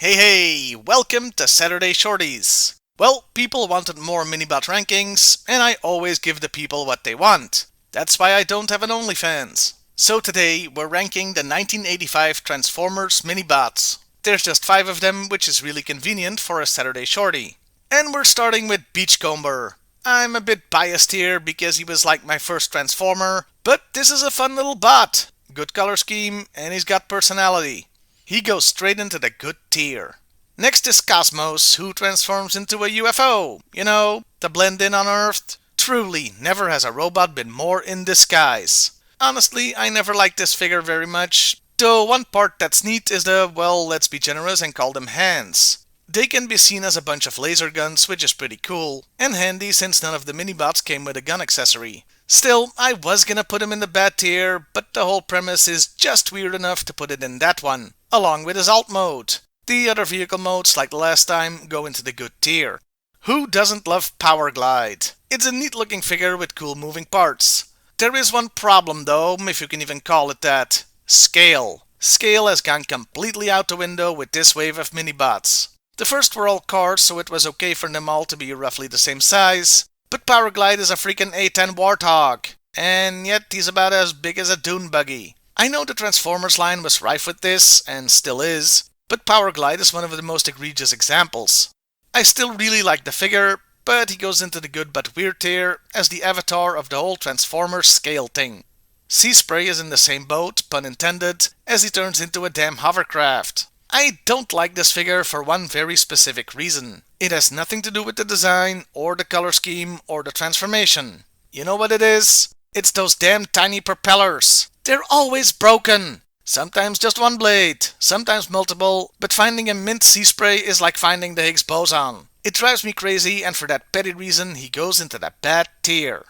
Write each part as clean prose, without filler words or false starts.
Hey, welcome to Saturday Shorties. Well, people wanted more Minibot rankings, and I always give the people what they want. That's why I don't have an OnlyFans. So today, we're ranking the 1985 Transformers Minibots. There's just 5 of them, which is really convenient for a Saturday Shorty. And we're starting with Beachcomber. I'm a bit biased here because he was like my first Transformer, but this is a fun little bot. Good color scheme, and he's got personality. He goes straight into the good tier. Next is Cosmos, who transforms into a UFO. You know, to blend in on Earth. Truly, never has a robot been more in disguise. Honestly, I never liked this figure very much. Though one part that's neat is the, well, let's be generous and call them hands. They can be seen as a bunch of laser guns, which is pretty cool, and handy since none of the minibots came with a gun accessory. Still, I was gonna put him in the bad tier, but the whole premise is just weird enough to put it in that one, along with his alt mode. The other vehicle modes, like the last time, go into the good tier. Who doesn't love Power Glide? It's a neat looking figure with cool moving parts. There is one problem though, if you can even call it that. Scale. Scale has gone completely out the window with this wave of minibots. The first were all cars, so it was okay for them all to be roughly the same size. But Power Glide is a freaking A10 Warthog, and yet he's about as big as a dune buggy. I know the Transformers line was rife with this, and still is, but Power Glide is one of the most egregious examples. I still really like the figure, but he goes into the good but weird tier as the avatar of the whole Transformers scale thing. Sea Spray is in the same boat, pun intended, as he turns into a damn hovercraft. I don't like this figure for one very specific reason. It has nothing to do with the design, or the color scheme, or the transformation. You know what it is? It's those damn tiny propellers. They're always broken. Sometimes just one blade, sometimes multiple, but finding a mint sea spray is like finding the Higgs boson. It drives me crazy, and for that petty reason he goes into the bad tier.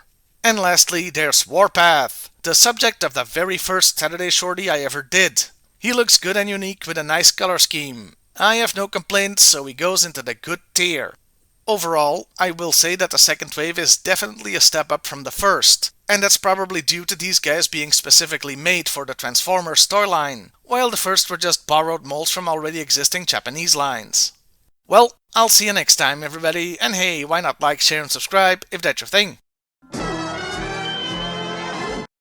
And lastly, there's Warpath, the subject of the very first Saturday Shorty I ever did. He looks good and unique with a nice color scheme. I have no complaints, so he goes into the good tier. Overall, I will say that the second wave is definitely a step up from the first, and that's probably due to these guys being specifically made for the Transformers storyline, while the first were just borrowed molds from already existing Japanese lines. Well, I'll see you next time everybody, and hey, why not like, share and subscribe if that's your thing.